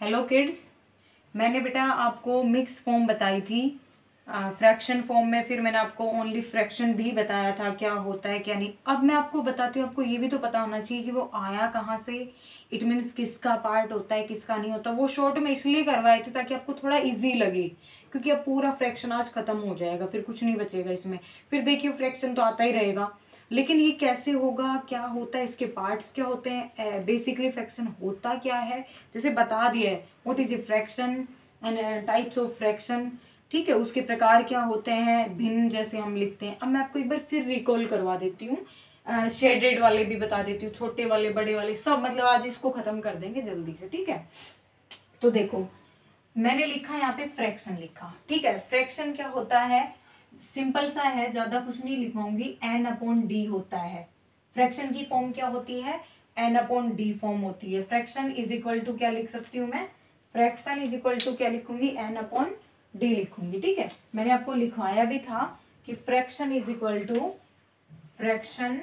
Hello kids, मैंने बेटा आपको मिक्स फॉर्म बताई थी फ्रैक्शन फॉर्म में। फिर मैंने आपको ओनली फ्रैक्शन भी बताया था क्या होता है क्या नहीं। अब मैं आपको बताती हूँ, आपको ये भी तो पता होना चाहिए कि वो आया कहाँ से, इट मीन्स किसका पार्ट होता है किसका नहीं होता। वो शॉर्ट में इसलिए करवाए थे ताकि आपको थोड़ा इजी लगे, क्योंकि अब पूरा फ्रैक्शन आज खत्म हो जाएगा, फिर कुछ नहीं बचेगा इसमें। फिर देखिए फ्रैक्शन तो आता ही रहेगा, लेकिन ये कैसे होगा, क्या होता है, इसके पार्ट्स क्या होते हैं, बेसिकली फ्रैक्शन होता क्या है, जैसे बता दिया है what is a fraction and types of fraction. ठीक है, उसके प्रकार क्या होते हैं, भिन्न जैसे हम लिखते हैं। अब मैं आपको एक बार फिर रिकॉल करवा देती हूँ, शेडेड वाले भी बता देती हूँ, छोटे वाले बड़े वाले सब, मतलब आज इसको खत्म कर देंगे जल्दी से। ठीक है, तो देखो मैंने लिखा यहाँ पे फ्रैक्शन लिखा। ठीक है, फ्रैक्शन क्या होता है, सिंपल सा है, ज्यादा कुछ नहीं लिखवाऊंगी। एन अपॉन डी होता है। फ्रैक्शन की फॉर्म क्या होती है, एन अपॉन डी फॉर्म होती है। फ्रैक्शन इज इक्वल टू क्या लिख सकती हूँ मैं, फ्रैक्शन इज इक्वल टू क्या लिखूंगी, एन अपॉन डी लिखूंगी। ठीक है, मैंने आपको लिखवाया भी था कि fraction is equal to fraction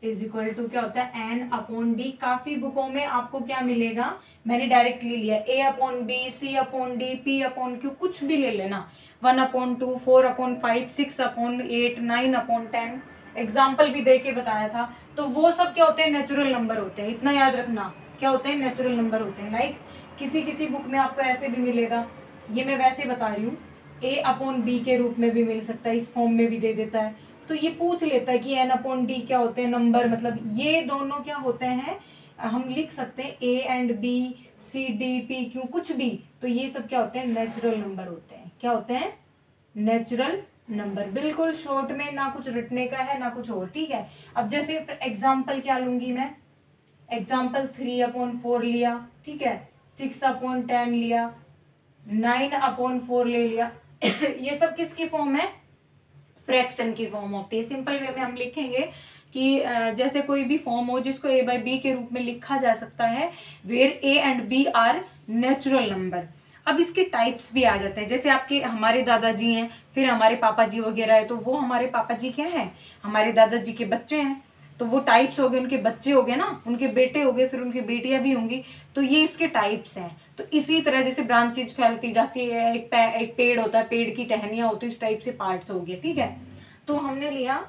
is equal to क्या होता है, एन अपॉन डी। काफी बुकों में आपको क्या मिलेगा, मैंने डायरेक्टली लिया A upon B, C upon D, P upon Q, कुछ भी ले लेना। 1/2, 4/5, 6/8, 9/10 एग्जाम्पल भी दे के बताया था। तो वो सब क्या होते हैं, नेचुरल नंबर होते हैं, इतना याद रखना। क्या होते हैं, नेचुरल नंबर होते हैं। लाइक किसी किसी बुक में आपको ऐसे भी मिलेगा, ये मैं वैसे बता रही हूँ, ए अपॉन बी के रूप में भी मिल सकता है, इस फॉर्म में भी दे देता है। तो ये पूछ लेता है कि एन अपॉन डी क्या होते हैं, नंबर, मतलब ये दोनों क्या होते हैं, हम लिख सकते हैं A and B, C D P Q, कुछ भी। तो ये सब क्या होते हैं, नेचुरल नंबर होते हैं। क्या होते हैं, नेचुरल नंबर। बिल्कुल शॉर्ट में, ना कुछ रटने का है ना कुछ और। ठीक है, अब जैसे एग्जाम्पल क्या लूंगी मैं, एग्जाम्पल 3/4 लिया, ठीक है, 6/10 लिया, 9/4 ले लिया। ये सब किसकी फॉर्म है, फ्रैक्शन की फॉर्म होती है। सिंपल वे में हम लिखेंगे कि जैसे कोई भी फॉर्म हो जिसको ए बाई बी के रूप में लिखा जा सकता है, where A and B are natural number. अब इसके टाइप्स भी आ जाते हैं, जैसे आपके हमारे दादाजी हैं, फिर हमारे पापा जी वगैरह है, तो वो हमारे पापा जी क्या हैं, हमारे दादाजी के बच्चे हैं। तो वो टाइप्स हो गए, उनके बच्चे हो गए ना, उनके बेटे हो गए, फिर उनकी बेटियां भी होंगी। तो ये इसके टाइप्स हैं। तो इसी तरह जैसे ब्रांचेज फैलती जैसे एक पेड़ होता है, पेड़ की टहनियां होती है, उस टाइप से पार्ट्स हो गए। ठीक है, तो हमने लिया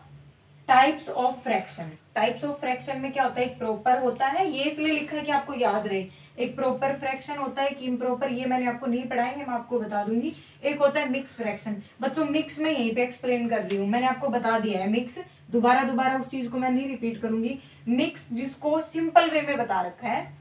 types of fraction. Types of fraction में क्या होता है, एक प्रॉपर होता है, ये इसलिए लिखा है कि आपको याद रहे, एक प्रॉपर फ्रैक्शन होता है कि इम्प्रॉपर, ये मैंने आपको नहीं पढ़ाएंगे, मैं आपको बता दूंगी। एक होता है मिक्स फ्रैक्शन। बच्चों मिक्स में यहीं पे एक्सप्लेन कर रही हूँ, मैंने आपको बता दिया है मिक्स, दोबारा उस चीज को मैं नहीं रिपीट करूंगी। मिक्स जिसको सिंपल वे में बता रखा है,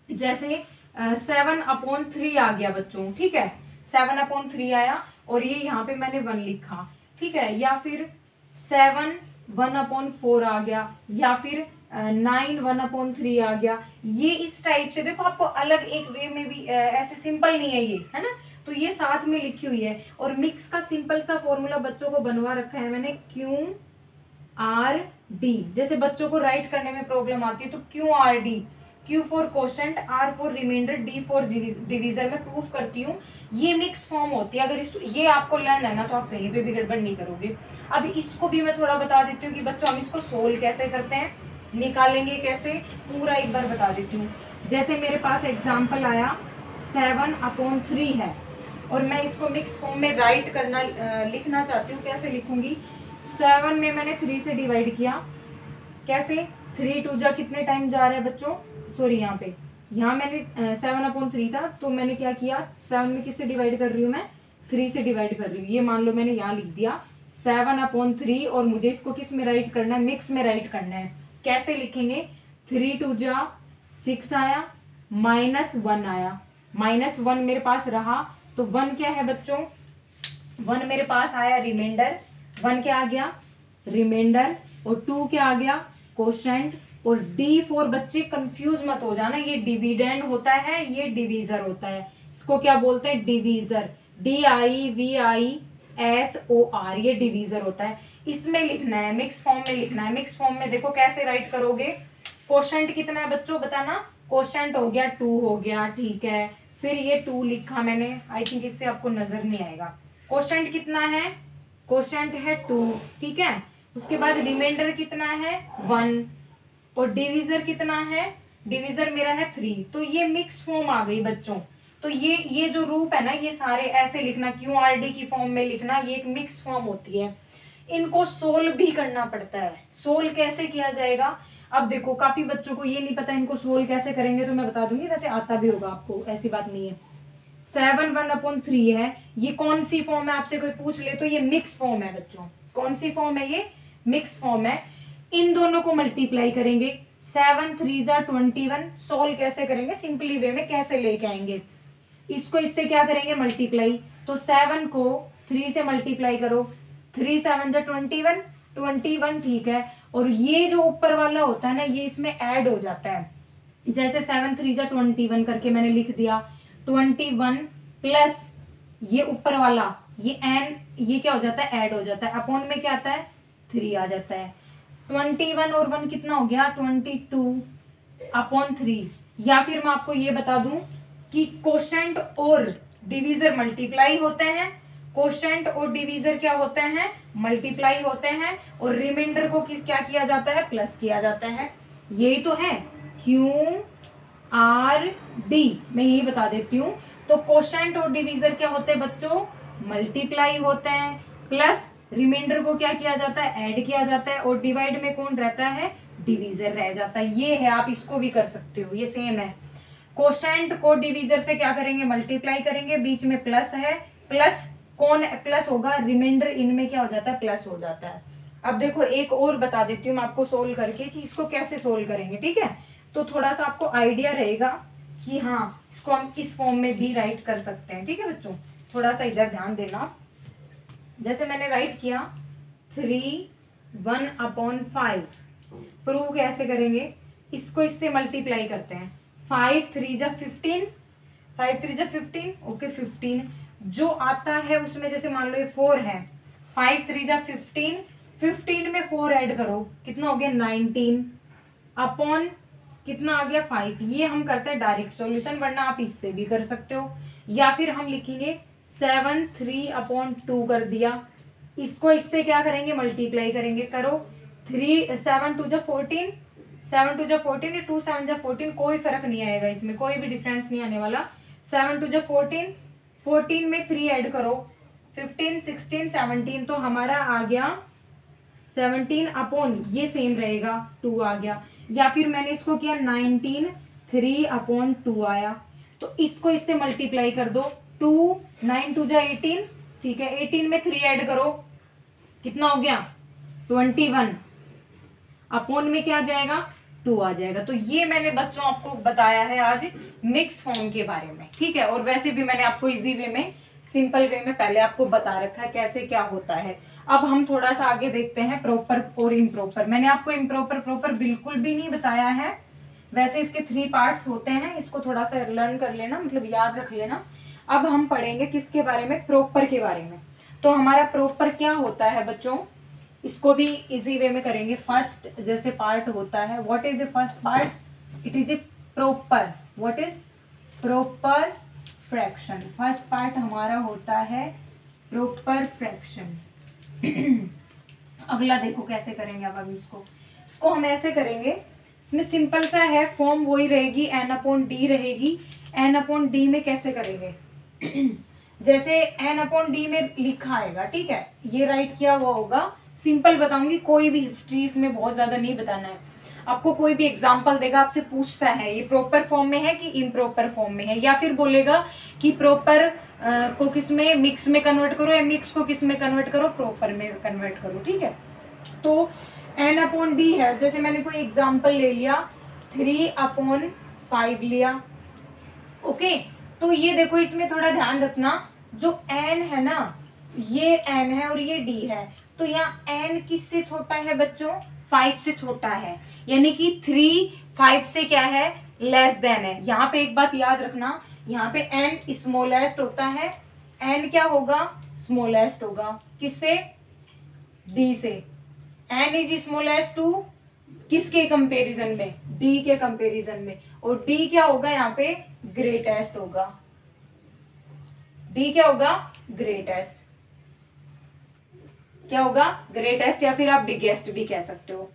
जैसे 7/3 आ गया बच्चों, ठीक है, 7/3 आया और ये यहाँ पे मैंने 1 लिखा, ठीक है, या फिर 7 1/4 आ गया, या फिर 9 1/3 आ गया। ये इस टाइप से देखो, आपको अलग एक वे में भी ऐसे सिंपल नहीं है ये, है ना, तो ये साथ में लिखी हुई है। और मिक्स का सिंपल सा फॉर्मूला बच्चों को बनवा रखा है मैंने, QRD। जैसे बच्चों को राइट करने में प्रॉब्लम आती है तो QRD, Q for quotient, R for remainder, D for divisor. मैं प्रूफ करती हूँ, ये मिक्स फॉर्म होती है। अगर ये आपको लर्न है ना, तो आप कहीं पे भी गड़बड़ नहीं करोगे। अब इसको भी मैं थोड़ा बता देती हूँ कि बच्चों हम इसको सोल्व कैसे करते हैं, निकालेंगे कैसे, पूरा एक बार बता देती हूँ। जैसे मेरे पास एग्जाम्पल आया 7/3 है, और मैं इसको मिक्स फॉर्म में राइट करना लिखना चाहती हूँ। कैसे लिखूंगी, 7 में मैंने 3 से डिवाइड किया, कैसे, 3 2 जा कितने टाइम जा रहे हैं बच्चों, सॉरी यहाँ मैंने 7/3 था, तो मैंने क्या किया, 7 में किससे डिवाइड कर रही हूँ मैं, 3 से डिवाइड कर रही हूँ। ये मान लो मैंने यहाँ लिख दिया 7/3, और मुझे इसको किस में राइट करना है, मिक्स में राइट करना है। कैसे लिखेंगे, 3 2 जा 6 आया, -1 आया, -1 मेरे पास रहा, तो 1 क्या है बच्चों, 1 मेरे पास आया रिमाइंडर, 1 क्या आ गया, रिमाइंडर, और 2 क्या आ गया, क्वोशंट, और D फॉर, बच्चे कंफ्यूज मत हो जाना, ये डिविडेंड होता है, ये डिवीजर होता है, इसको क्या बोलते हैं, डिवीजर, DIVISOR, ये डिवीजर होता है। इसमें लिखना है, मिक्स फॉर्म में लिखना है। मिक्स फॉर्म में देखो कैसे राइट करोगे, क्वोशंट कितना है बच्चों बताना, क्वोशंट हो गया 2 हो गया, ठीक है, फिर ये 2 लिखा मैंने, आई थिंक इससे आपको नजर नहीं आएगा। क्वोशंट कितना है, क्वोशंट है 2, ठीक है, उसके बाद रिमाइंडर कितना है 1, और डिवीजर कितना है डिवीजर मेरा है 3, तो ये मिक्स फॉर्म आ गई बच्चों। तो ये जो रूप है ना, ये सारे ऐसे लिखना, QRD की फॉर्म में लिखना, ये एक मिक्स फॉर्म होती है। इनको सोल्व भी करना पड़ता है। सोल्व कैसे किया जाएगा, अब देखो काफी बच्चों को ये नहीं पता इनको सोल्व कैसे करेंगे, तो मैं बता दूंगी, वैसे आता भी होगा आपको, ऐसी बात नहीं है। 7 1/3 है, ये कौन सी फॉर्म है, आपसे कोई पूछ ले तो ये मिक्स फॉर्म है बच्चों। कौन सी फॉर्म है, ये मिक्स फॉर्म है। इन दोनों को मल्टीप्लाई करेंगे, 7 3 21। सोल्व कैसे करेंगे, सिंपली वे में कैसे लेके आएंगे, इसको इससे क्या करेंगे मल्टीप्लाई, तो 7 को 3 से मल्टीप्लाई करो, 3 7 21 21, ठीक है। और ये जो ऊपर वाला होता है ना, ये इसमें ऐड हो जाता है, जैसे 7 3 21 करके मैंने लिख दिया, 21 प्लस ये ऊपर वाला, ये n, ये क्या हो जाता है, ऐड हो जाता है, अपॉन में क्या आता है, 3 आ जाता है। 21 और 1 कितना हो गया, 22/3। या फिर मैं आपको ये बता दूं कि कोशेंट और डिवीजर मल्टीप्लाई होते हैं, कोशेंट और डिवीजर क्या होते हैं, मल्टीप्लाई होते हैं, और रिमाइंडर को क्या किया जाता है, प्लस किया जाता है। यही तो है QRD, मैं यही बता देती हूँ। तो कोशेंट और डिवीजर क्या होते हैं बच्चों, मल्टीप्लाई होते हैं, प्लस रिमाइंडर को क्या किया जाता है, ऐड किया जाता है, और डिवाइड में कौन रहता है, डिवीजर रह जाता है। ये है, आप इसको भी कर सकते हो, ये सेम है। कोशेंट को डिवीजर से क्या करेंगे, मल्टीप्लाई करेंगे, बीच में प्लस है, प्लस कौन प्लस होगा, रिमाइंडर इनमें क्या हो जाता है, प्लस हो जाता है। अब देखो एक और बता देती हूँ मैं आपको सोल्व करके कि इसको कैसे सोल्व करेंगे, ठीक है। तो थोड़ा सा आपको आइडिया रहेगा कि हाँ इसको हम इस फॉर्म में भी राइट कर सकते हैं, ठीक है बच्चों। थोड़ा सा इधर ध्यान देना, जैसे मैंने राइट किया 3 1/5, प्रूव कैसे करेंगे, इसको इससे मल्टीप्लाई करते हैं, 5 3 15, 5 3 15, ओके 15 जो आता है उसमें, जैसे मान लो ये 4 है, 5 3 15, 15 में 4 ऐड करो, कितना हो गया 19, अपॉन कितना आ गया 5। ये हम करते हैं डायरेक्ट सॉल्यूशन, वरना आप इससे भी कर सकते हो, या फिर हम लिखेंगे 7 3/2 कर दिया, इसको इससे क्या करेंगे, मल्टीप्लाई करेंगे, करो 3 7 2 14, 7 2 14, 2 7 14, कोई फर्क नहीं आएगा इसमें, कोई भी डिफरेंस नहीं आने वाला। 7 2 14, 14 में 3 ऐड करो, 15 16 17, तो हमारा आ गया 17 अपॉन, ये सेम रहेगा 2 आ गया। या फिर मैंने इसको किया 19 3/2 आया, तो इसको इससे मल्टीप्लाई कर दो, 2 9 2 18, ठीक है, 18 में 3 ऐड करो, कितना हो गया 21, अपॉन में क्या आ जाएगा, 2 आ जाएगा। तो ये मैंने बच्चों आपको बताया है आज मिक्स फॉर्म के बारे में, ठीक है। और वैसे भी मैंने आपको इजी वे में, सिंपल वे में पहले आपको बता रखा है कैसे क्या होता है। अब हम थोड़ा सा आगे देखते हैं प्रॉपर और इम्प्रॉपर। मैंने आपको इम्प्रॉपर प्रॉपर बिल्कुल भी नहीं बताया है, वैसे इसके 3 पार्ट्स होते हैं, इसको थोड़ा सा लर्न कर लेना, मतलब याद रख लेना। अब हम पढ़ेंगे किसके बारे में, प्रॉपर के बारे में। तो हमारा प्रॉपर क्या होता है बच्चों, इसको भी इजी वे में करेंगे। फर्स्ट जैसे पार्ट होता है, what is a first part, it is a proper, what is proper fraction. First part हमारा होता है प्रॉपर फ्रैक्शन। अगला देखो कैसे करेंगे। अब इसको हम ऐसे करेंगे, इसमें सिंपल सा है, फॉर्म वही रहेगी, n/d रहेगी। n/d में कैसे करेंगे जैसे n/d में लिखा आएगा, ठीक है, ये राइट किया हुआ होगा। सिंपल बताऊंगी, कोई भी हिस्ट्री इसमें बहुत ज्यादा नहीं बताना है आपको। कोई भी एग्जांपल देगा, आपसे पूछता है ये प्रॉपर फॉर्म में है कि इम्प्रॉपर फॉर्म में है, या फिर बोलेगा कि प्रॉपर को किस में, मिक्स में कन्वर्ट करो, या मिक्स को किस में कन्वर्ट करो, प्रॉपर में कन्वर्ट करो, ठीक है। तो n/d है, जैसे मैंने कोई एग्जांपल ले लिया, 3/5 लिया, ओके। तो ये देखो, इसमें थोड़ा ध्यान रखना, जो n है ना, ये n है और ये d है, तो यहाँ n किससे छोटा है बच्चों, 5 से छोटा है, यानी कि 3 5 से क्या है, लेस देन है। यहाँ पे एक बात याद रखना, यहाँ पे n स्मॉलेस्ट होता है, n क्या होगा, स्मॉलेस्ट होगा, किससे, d से। n इज स्मॉलेस्ट टू किसके कंपैरिजन में, d के कंपैरिजन में, और d क्या होगा यहाँ पे, ग्रेटेस्ट होगा। d क्या होगा, ग्रेटेस्ट, क्या होगा, ग्रेटेस्ट, या फिर आप बिगेस्ट भी कह सकते हो,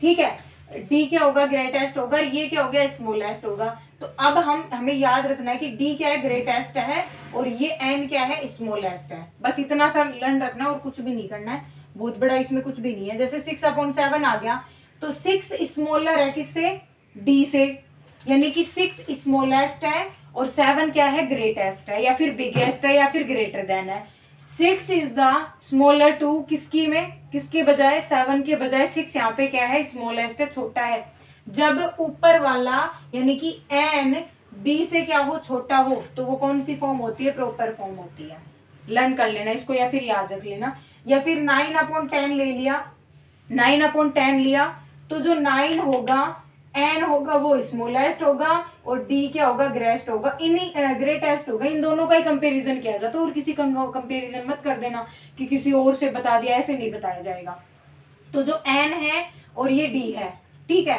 ठीक है। डी क्या होगा, ग्रेटेस्ट होगा, ये क्या हो गया, स्मॉलेस्ट होगा। तो अब हमें याद रखना है कि डी क्या है, ग्रेटेस्ट है, और ये एन क्या है, स्मॉलेस्ट है। बस इतना सा लर्न रखना है और कुछ भी नहीं करना है, बहुत बड़ा इसमें कुछ भी नहीं है। जैसे 6/7 आ गया तो 6 स्मॉलर है किससे, डी से, यानी कि 6 स्मॉलेस्ट है और 7 क्या है, ग्रेटेस्ट है या फिर बिगेस्ट है या फिर ग्रेटर देन है। 6 इज द स्मॉलर टू किसकी में, किसके बजाय, 7 के बजाय 6 यहाँ पे क्या है, स्मॉलेस्ट है, छोटा है। जब ऊपर वाला यानी कि एन डी से क्या हो, छोटा हो, तो वो कौन सी फॉर्म होती है, प्रॉपर फॉर्म होती है। लर्न कर लेना इसको या फिर याद रख लेना। या फिर 9/10 ले लिया, 9/10 लिया तो जो 9 होगा, एन होगा वो स्मॉलेस्ट होगा और डी क्या होगा, ग्रेटेस्ट होगा, ग्रेटेस्ट होगा। इन दोनों का ही कंपैरिजन किया जाता है और किसी का कंपैरिजन मत कर देना कि किसी और से बता दिया, ऐसे नहीं बताया जाएगा। तो जो एन है और ये डी है, ठीक है,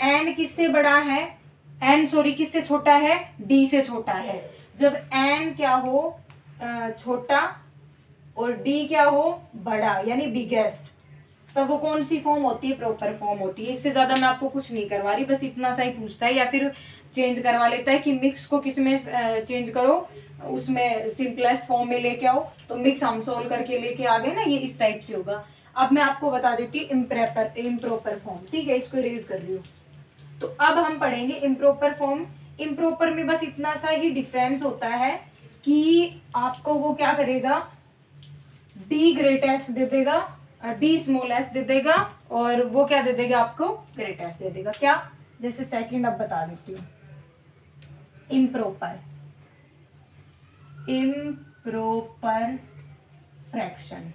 एन किससे बड़ा है, किससे छोटा है, डी से छोटा है। जब एन क्या हो, छोटा और डी क्या हो, बड़ा यानी बिगेस्ट, तो वो कौन सी फॉर्म होती है, प्रॉपर फॉर्म होती है। इससे ज्यादा मैं आपको कुछ नहीं करवा रही, बस इतना सा ही पूछता है या फिर चेंज करवा लेता है कि मिक्स को किस में चेंज करो, उसमें सिंपलेस्ट फॉर्म में लेके आओ, तो मिक्स हम सोल्व करके लेके आ गए ना, ये इस टाइप से होगा। अब मैं आपको बता देती हूँ इम्प्रॉपर फॉर्म, ठीक है, इसको इरेज कर रही हूँ। तो अब हम पढ़ेंगे इम्प्रॉपर फॉर्म। इम्प्रॉपर में बस इतना सा ही डिफरेंस होता है कि आपको वो क्या करेगा, डी ग्रेटेस्ट दे देगा, डी स्मॉलेस्ट दे देगा, और वो क्या दे देगा आपको, ग्रेटेस्ट दे देगा। क्या, जैसे सेकंड अब बता देती हूँ। इम्प्रॉपर फ्रैक्शन,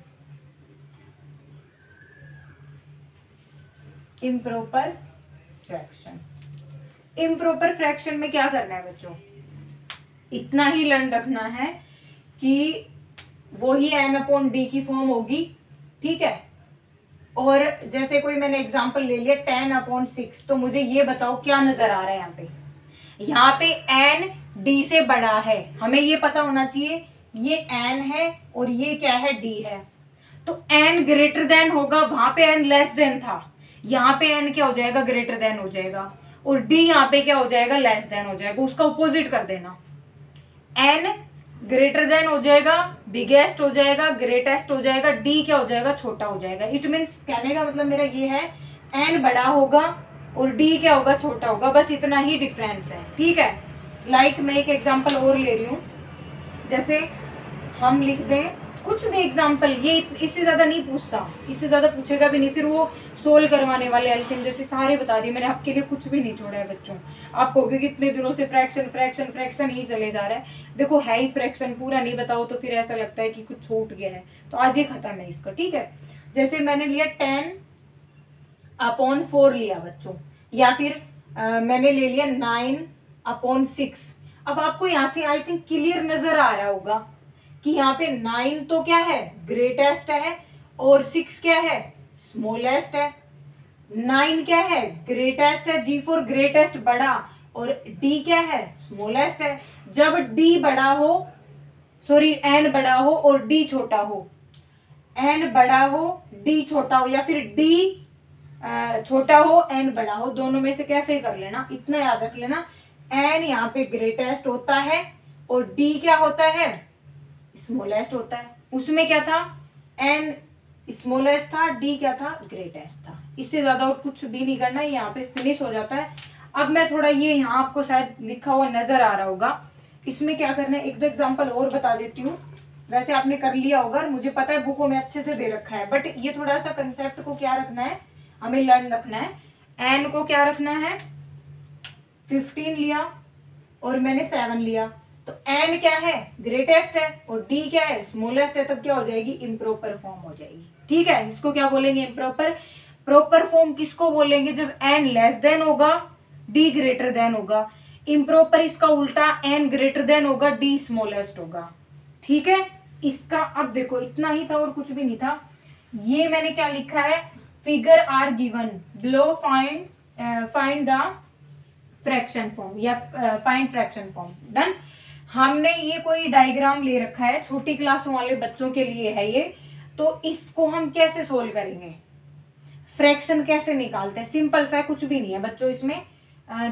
इम्प्रॉपर फ्रैक्शन में क्या करना है बच्चों, इतना ही लर्न रखना है कि वो ही n/d की फॉर्म होगी, ठीक है। और जैसे कोई मैंने एग्जांपल ले लिया 10/6, तो मुझे ये बताओ क्या नजर आ रहा है यहाँ पे n d से बड़ा है, हमें ये पता होना चाहिए, ये n है और ये क्या है, d है। तो n ग्रेटर देन होगा, वहां पे n लेस देन था, यहाँ पे n क्या हो जाएगा, ग्रेटर देन हो जाएगा, और d यहाँ पे क्या हो जाएगा, लेस देन हो जाएगा। उसका अपोजिट कर देना, n ग्रेटर देन हो जाएगा, बिगेस्ट हो जाएगा, ग्रेटेस्ट हो जाएगा, डी क्या हो जाएगा, छोटा हो जाएगा। इट मीन्स कहने का मतलब मेरा ये है, एन बड़ा होगा और डी क्या होगा, छोटा होगा, बस इतना ही डिफरेंस है, ठीक है। लाइक मैं एक एग्जांपल और ले रही हूँ, जैसे हम लिख दें कुछ भी एग्जांपल, ये इससे ज्यादा नहीं पूछता, इससे ज्यादा पूछेगा भी नहीं, फिर वो सोल्व करवाने वाले एलसीएम जैसे सारे बता दिए मैंने, आपके लिए कुछ भी नहीं छोड़ा है बच्चों। आप कहोगे कि इतने दिनों से फ्रैक्शन ही चले जा रहा है, देखो है ही फ्रैक्शन, पूरा नहीं बताओ तो फिर ऐसा लगता है कि कुछ छूट गया है, तो आज ये खत्म है इसका, ठीक है। जैसे मैंने लिया 10/4 लिया बच्चों, या फिर मैंने ले लिया 9/6। अब आपको यहाँ से आई थिंक क्लियर नजर आ रहा होगा कि यहाँ पे 9 तो क्या है, ग्रेटेस्ट है, और 6 क्या है, स्मॉलेस्ट है। 9 क्या है, ग्रेटेस्ट है, G फॉर ग्रेटेस्ट, बड़ा, और D क्या है, स्मॉलेस्ट है। जब D बड़ा हो, सॉरी N बड़ा हो और D छोटा हो, N बड़ा हो D छोटा हो, या फिर D छोटा हो N बड़ा हो, दोनों में से कैसे कर लेना, इतना याद रख लेना, N यहाँ पे ग्रेटेस्ट होता है और D क्या होता है, स्मॉलेस्ट होता है। उसमें क्या था, n स्मॉलेस्ट था, d क्या था, ग्रेटेस्ट था। इससे ज्यादा और कुछ भी नहीं करना है, यहाँ पे फिनिश हो जाता है। अब मैं थोड़ा ये यहाँ आपको शायद लिखा हुआ नजर आ रहा होगा, इसमें क्या करना है, एक दो एग्जांपल और बता देती हूँ। वैसे आपने कर लिया होगा, मुझे पता है बुकों में अच्छे से दे रखा है, बट ये थोड़ा सा कंसेप्ट को क्या रखना है, हमें लर्न रखना है। n को क्या रखना है, 15 लिया और मैंने 7 लिया, तो n क्या है, ग्रेटेस्ट है, और d क्या है, स्मॉलेस्ट है, तब क्या हो जाएगी, इम्प्रॉपर फॉर्म हो जाएगी, ठीक है। इसको क्या बोलेंगे, इम्प्रॉपर। प्रॉपर फॉर्म किसको बोलेंगे, जब n लेस देन होगा, d ग्रेटर देन होगा। इम्प्रॉपर इसका उल्टा, n ग्रेटर देन होगा, d स्मॉलेस्ट होगा, ठीक है। इसका अब देखो इतना ही था और कुछ भी नहीं था। ये मैंने क्या लिखा है, figure are given below, find the fraction form या फाइंड फ्रैक्शन फॉर्म, डन। हमने ये कोई डायग्राम ले रखा है, छोटी क्लासों वाले बच्चों के लिए है ये, तो इसको हम कैसे सोल्व करेंगे। फ्रैक्शन कैसे निकालते हैं, सिंपल सा है, कुछ भी नहीं है बच्चों इसमें।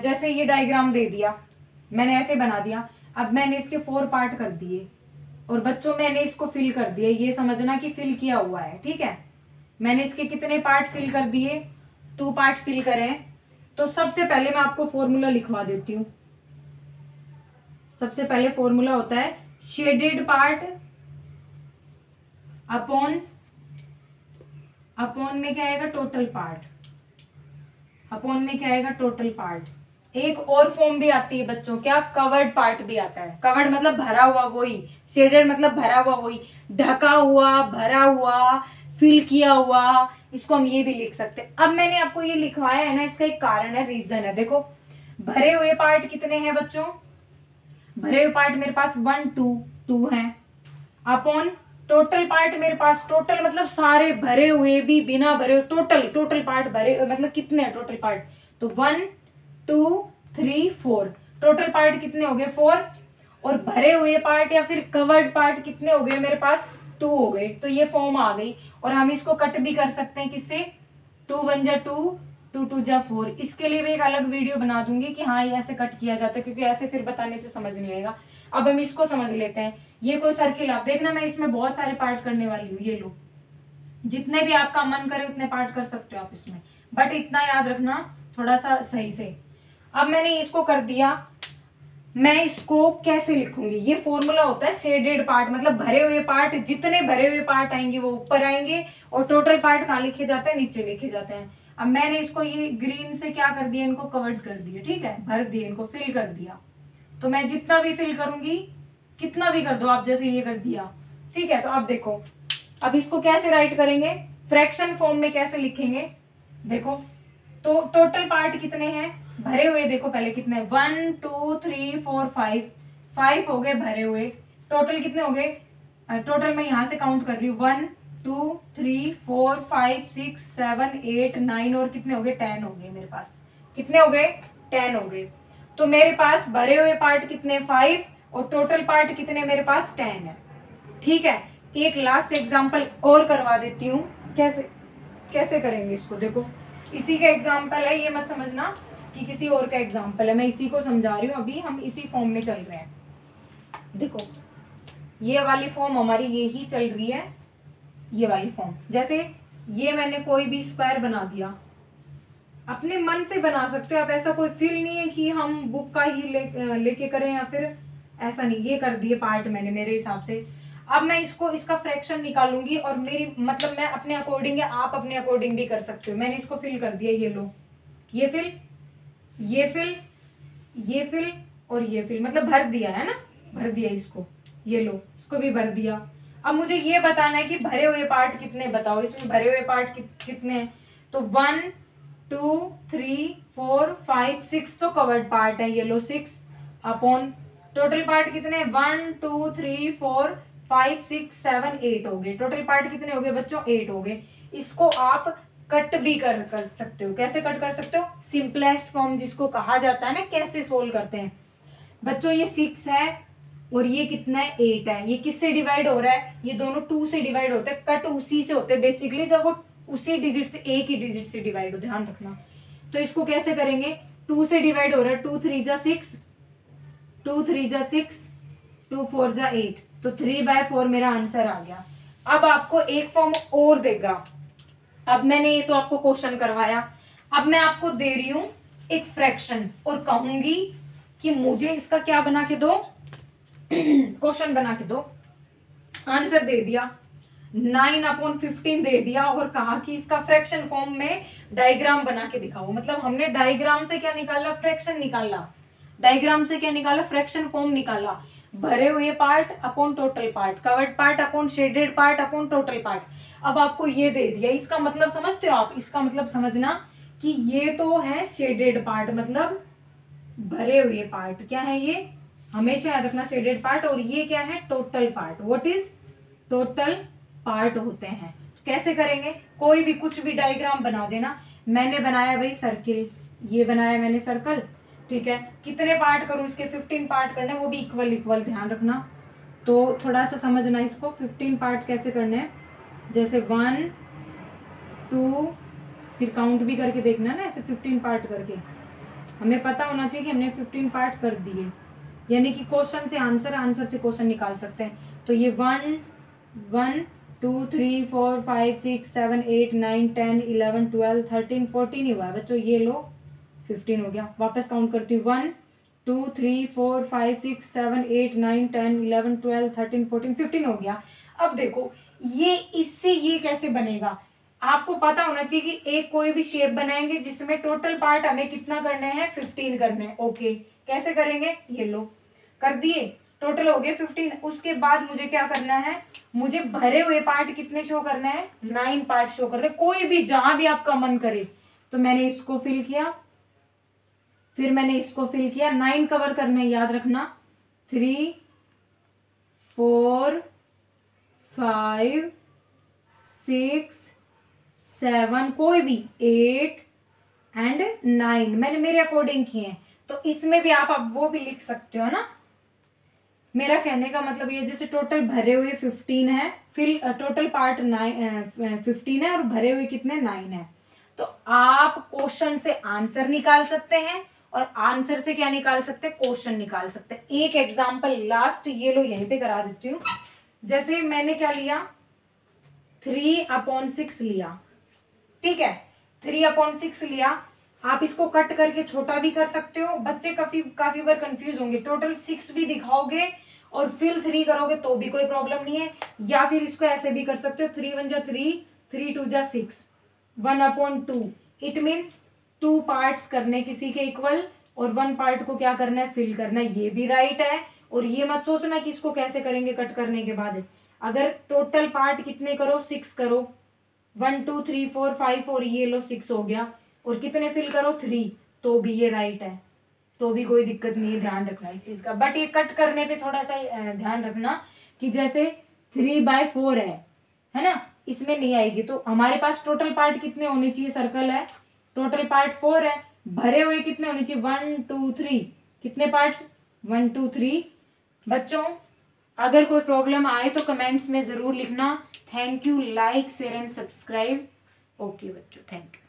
जैसे ये डायग्राम दे दिया, मैंने ऐसे बना दिया, अब मैंने इसके 4 पार्ट कर दिए और बच्चों मैंने इसको फिल कर दिया, ये समझना कि फिल किया हुआ है, ठीक है। मैंने इसके कितने पार्ट फिल कर दिए, 2 पार्ट फिल करें। तो सबसे पहले मैं आपको फॉर्मूला लिखवा देती हूँ। सबसे पहले फॉर्मूला होता है शेडेड पार्ट अपॉन में क्या आएगा, टोटल पार्ट, अपॉन में क्या आएगा, टोटल पार्ट। एक और फॉर्म भी आती है बच्चों, क्या, कवर्ड पार्ट भी आता है। कवर्ड मतलब भरा हुआ, वही शेडेड मतलब भरा हुआ, वही ढका हुआ, भरा हुआ, फिल किया हुआ, इसको हम ये भी लिख सकते हैं। अब मैंने आपको ये लिखवाया है ना, इसका एक कारण है, रीजन है। देखो भरे हुए पार्ट कितने हैं बच्चों, भरे हुए पार्ट मेरे पास 1 2 हैं, अपॉन टोटल पार्ट मेरे पास, टोटल मतलब सारे भरे हुए भी बिना भरे हुए, टोटल पार्ट भरे मतलब कितने हैं टोटल पार्ट, तो 1 2 3 4, टोटल पार्ट कितने हो गए 4, और भरे हुए पार्ट या फिर कवर्ड पार्ट कितने हो गए मेरे पास 2 हो गए। तो ये फॉर्म आ गई, और हम इसको कट भी कर सकते हैं किससे, 2 1 जा 2 2 2 जा 4। इसके लिए मैं एक अलग वीडियो बना दूंगी कि हाँ ये ऐसे कट किया जाता है, क्योंकि ऐसे फिर बताने से समझ नहीं आएगा। अब हम इसको समझ लेते हैं। ये कोई सर्किल, आप देखना मैं इसमें बहुत सारे पार्ट करने वाली हूँ, ये लो, जितने भी आपका मन करे उतने पार्ट कर सकते हो आप इसमें, बट इतना याद रखना थोड़ा सा सही से। अब मैंने इसको कर दिया, मैं इसको कैसे लिखूंगी, ये फॉर्मूला होता है शेडेड पार्ट, मतलब भरे हुए पार्ट, जितने भरे हुए पार्ट आएंगे वो ऊपर आएंगे, और टोटल पार्ट कहाँ लिखे जाते हैं, नीचे लिखे जाते हैं। अब मैंने इसको ये ग्रीन से क्या कर दिया, इनको कवर्ड कर दिया, ठीक है, भर दिया, इनको फिल कर दिया। तो मैं जितना भी फिल करूंगी, कितना भी कर दो आप, जैसे ये कर दिया, ठीक है। तो अब देखो, अब इसको कैसे राइट करेंगे, फ्रैक्शन फॉर्म में कैसे लिखेंगे, देखो तो टोटल पार्ट कितने हैं भरे हुए, देखो पहले कितने, 1 2 3 4 5 हो गए भरे हुए। टोटल कितने हो गए, टोटल मैं यहां से काउंट कर रही हूँ, 1 2 3 4 5 6 7 8 9, और कितने हो गए 10 हो गए मेरे पास, कितने हो गए 10 हो गए। तो मेरे पास भरे हुए पार्ट कितने 5, और टोटल पार्ट कितने मेरे पास 10 है, ठीक है। एक लास्ट एग्जांपल और करवा देती हूँ, कैसे कैसे करेंगे इसको, देखो इसी का एग्जांपल है, ये मत समझना कि किसी और का एग्जांपल है, मैं इसी को समझा रही हूँ, अभी हम इसी फॉर्म में चल रहे हैं। देखो ये वाली फॉर्म हमारी ये ही चल रही है, ये वाली फॉर्म, जैसे ये मैंने कोई भी स्क्वायर बना दिया, अपने मन से बना सकते हो आप, ऐसा कोई फील नहीं है कि हम बुक का ही लेके करें या फिर ऐसा नहीं, ये कर दिए पार्ट मैंने मेरे हिसाब से। अब मैं इसको, इसका फ्रैक्शन निकालूंगी, और मेरी मतलब मैं अपने अकॉर्डिंग है, आप अपने अकॉर्डिंग भी कर सकते हो। मैंने इसको फिल कर दिया, ये लो, ये फिल, ये फिल, ये फिल और ये फिल, मतलब भर दिया है ना, भर दिया इसको, ये लो इसको भी भर दिया। अब मुझे ये बताना है कि भरे हुए पार्ट कितने, बताओ इसमें भरे हुए पार्ट कितने हैं, तो 1 2 3 4 5 6 तो कवर्ड पार्ट है, ये लो 6, अपॉन टोटल पार्ट कितने 1 2 3 4 5 6 7 8 हो गए। टोटल पार्ट कितने हो गए बच्चों 8 हो गए। इसको आप कट भी कर सकते हो। कैसे कट कर सकते हो, सिंपलेस्ट फॉर्म जिसको कहा जाता है ना, कैसे सोल्व करते हैं बच्चों, ये 6 है और ये कितना है 8 है, ये किससे डिवाइड हो रहा है, ये दोनों 2 से डिवाइड होते हैं, कट उसी से होते हैं बेसिकली, जब वो उसी डिजिट से, एक ही डिजिट से डिवाइड हो, ध्यान रखना। तो इसको कैसे करेंगे, 2 से डिवाइड हो रहा है, 2 3 जा 6, 2 3 जा 6, 2 4 जा 8, तो 3/4 मेरा आंसर आ गया। अब आपको एक फॉर्म और देगा, अब मैंने ये तो आपको क्वेश्चन करवाया, अब मैं आपको दे रही हूं एक फ्रैक्शन और कहूंगी कि मुझे इसका क्या बना के दो, क्वेश्चन बना के दो। आंसर दे दिया, 9/15 दे दिया, और कहा कि इसका फ्रैक्शन फॉर्म में डायग्राम बना के दिखाओ। मतलब हमने डायग्राम से क्या निकाला, फ्रैक्शन निकाला, डायग्राम से क्या निकाला, फ्रैक्शन फॉर्म निकाला, भरे हुए part upon total part, covered part upon shaded part upon total part. अब आपको ये दे दिया, इसका मतलब समझते हो आप, इसका मतलब समझना कि ये तो है शेडेड पार्ट, मतलब भरे हुए पार्ट, क्या है ये, हमेशा याद रखना शेडेड पार्ट, और ये क्या है total part, what is total part होते हैं। कैसे करेंगे, कोई भी कुछ भी डायग्राम बना देना। मैंने बनाया भाई सर्किल, ये बनाया मैंने सर्कल, ठीक है, कितने पार्ट करूं इसके, 15 पार्ट करने, वो भी इक्वल इक्वल, ध्यान रखना। तो थोड़ा सा समझना इसको, 15 पार्ट कैसे करने हैं, जैसे 1 2 फिर काउंट भी करके देखना ना, ऐसे 15 पार्ट करके। हमें पता होना चाहिए कि हमने 15 पार्ट कर दिए, यानी कि क्वेश्चन से आंसर, आंसर से क्वेश्चन निकाल सकते हैं। तो ये 1 1 2 3 4 5 6 7 8 9 10 11 12 13 14 ही हुआ है बच्चों। ये लो 15 हो गया। वापस काउंट करती हूँ, 1 2 3 4 5 6 7 8 9 10 11 12 13 14 15 हो गया। अब देखो ये इससे ये कैसे बनेगा, आपको पता होना चाहिए कि एक कोई भी शेप बनाएंगे जिसमें टोटल पार्ट हमें कितना करने हैं, 15 करने हैं। ओके, कैसे करेंगे, ये लो कर दिए, टोटल हो गए 15। उसके बाद मुझे क्या करना है, मुझे भरे हुए पार्ट कितने शो करने हैं, 9 पार्ट शो करने, कोई भी जहां भी आपका मन करे। तो मैंने इसको फिल किया, फिर मैंने इसको फिल किया, 9 कवर करने, याद रखना 3 4 5 6 7, कोई भी 8 एंड 9 मैंने मेरे अकॉर्डिंग किए हैं। तो इसमें भी आप अब वो भी लिख सकते हो ना। मेरा कहने का मतलब ये, जैसे टोटल भरे हुए 15 है, फिर टोटल पार्ट 15 है और भरे हुए कितने 9 है। तो आप क्वेश्चन से आंसर निकाल सकते हैं और आंसर से क्या निकाल सकते हैं, क्वेश्चन निकाल सकते हैं। एक एग्जांपल लास्ट ये लो यहीं पे करा देती हूँ। जैसे मैंने क्या लिया, 3/6 लिया, ठीक है, 3/6 लिया। आप इसको कट करके छोटा भी कर सकते हो, बच्चे काफी बार कंफ्यूज होंगे, टोटल 6 भी दिखाओगे और फिर 3 करोगे तो भी कोई प्रॉब्लम नहीं है। या फिर इसको ऐसे भी कर सकते हो, 3 1 जा 3, 3 2 जा 6, 1/2। इट मीन्स 2 पार्ट्स करने किसी के इक्वल और 1 पार्ट को क्या करना है, फिल करना है। ये भी राइट है। और ये मत सोचना कि इसको कैसे करेंगे कट करने के बाद। अगर टोटल पार्ट कितने करो, 6 करो, 1 2 3 4 5 और ये लो 6 हो गया, और कितने फिल करो 3, तो भी ये राइट है, तो भी कोई दिक्कत नहीं है। ध्यान रखना इस चीज का। बट ये कट करने पे थोड़ा सा ध्यान रखना कि जैसे 3/4 है ना, इसमें नहीं आएगी। तो हमारे पास टोटल पार्ट कितने होने चाहिए, सर्कल है, टोटल पार्ट 4 है, भरे हुए कितने होने चाहिए, 1 2 3, कितने पार्ट, 1 2 3। बच्चों अगर कोई प्रॉब्लम आए तो कमेंट्स में जरूर लिखना। Thank you, like share and subscribe. Okay बच्चों, थैंक यू।